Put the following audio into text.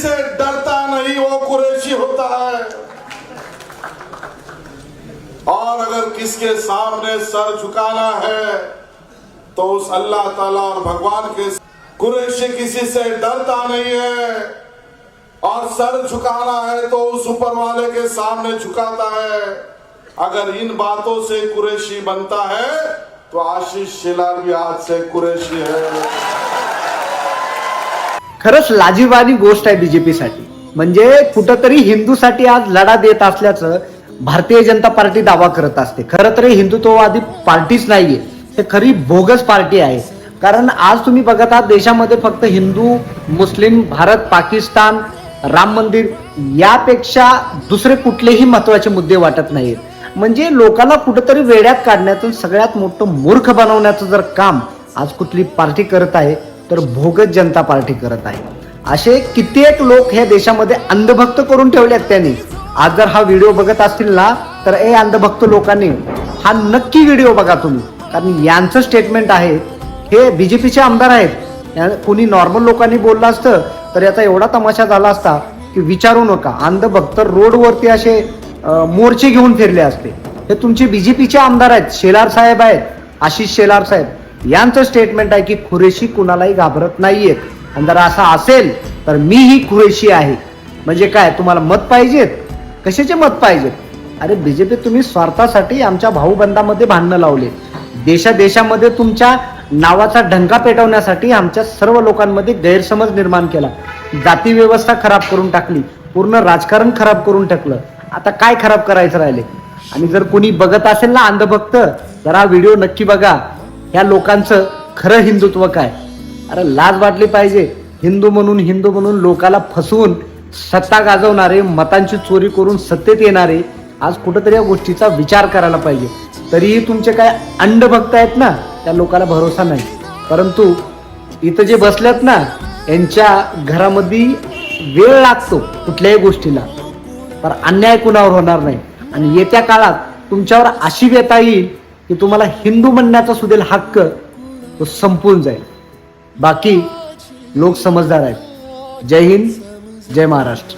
से डरता नहीं वो कुरैशी होता है, और अगर किसके सामने सर झुकाना है तो उस अल्लाह ताला और भगवान के। कुरैशी किसी से डरता नहीं है और सर झुकाना है तो उस ऊपर वाले के सामने झुकाता है। अगर इन बातों से कुरैशी बनता है तो आशीष शेलार भी आज से कुरैशी है। खरंच लाजिरवाणी गोष्ट आहे बीजेपीसाठी, म्हणजे कुठंतरी हिंदूसाठी आज लढा देत असल्याचं भारतीय जनता पार्टी दावा करत असते. खरं तर हिंदुत्ववादी पार्टीच नाहीये, हे खरी बोगस पार्टी आहे. कारण आज तुम्ही बघत आहात देशामध्ये फक्त हिंदू, मुस्लिम, भारत, पाकिस्तान, राम मंदिर यापेक्षा दुसरे कुठलेही महत्वाचे मुद्दे वाटत नाहीत. म्हणजे लोकांना कुठेतरी वेड्यात काढण्याचं, सगळ्यात मोठं मूर्ख बनवण्याचं जर काम आज कुठली पार्टी करत आहे तर बोगस जनता पार्टी करत आहे. असे कित्येक लोक ह्या देशामध्ये अंधभक्त करून ठेवलेत त्यांनी. आज जर हा व्हिडिओ बघत असतील ना तर अंधभक्त लोकांनी हा नक्की व्हिडिओ बघा तुम्ही, कारण यांचं स्टेटमेंट आहे. हे बीजेपीचे आमदार आहेत. कोणी नॉर्मल लोकांनी बोललं असतं तर याचा एवढा तमाशा झाला असता की विचारू नका. अंधभक्त रोडवरती असे मोर्चे घेऊन फिरले असते. हे तुमचे बीजेपीचे आमदार आहेत, शेलार साहेब आहेत, आशिष शेलार साहेब. यांचं स्टेटमेंट आहे की कुरैशी कुणालाही घाबरत नाहीयेत, आणि जर असं असेल तर मीही कुरैशी आहे. म्हणजे काय, तुम्हाला मत पाहिजेत? कशाचे मत पाहिजेत? अरे बीजेपी तुम्ही स्वार्थासाठी आमच्या भाऊबंदामध्ये भांडणं लावले, देशामध्ये तुमच्या नावाचा ढंका पेटवण्यासाठी आमच्या सर्व लोकांमध्ये गैरसमज निर्माण केला, जाती व्यवस्था खराब करून टाकली, पूर्ण राजकारण खराब करून टाकलं. आता काय खराब करायचं राहिले? आणि जर कोणी बघत असेल ना अंधभक्त, जरा हा व्हिडिओ नक्की बघा. ह्या लोकांचं खरं हिंदुत्व काय. अरे लाज वाटली पाहिजे. हिंदू म्हणून लोकाला फसवून सत्ता गाजवणारे, मतांची चोरी करून सत्तेत येणारे आज कुठेतरी या गोष्टीचा विचार करायला पाहिजे. तरीही तुमचे काय अंधभक्त आहेत ना, त्या लोकांना भरोसा नाही. परंतु इथं जे बसल्यात ना, यांच्या घरामध्ये वेळ लागतो कुठल्याही गोष्टीला, पण अन्याय कुणावर होणार नाही. आणि येत्या काळात तुमच्यावर अशी व्यथा येईल की तुम्हाला हिंदू म्हणण्याचा सुद्धा हक्क तो संपून जाईल. बाकी लोक समजदार आहेत. जय हिंद, जय महाराष्ट्र.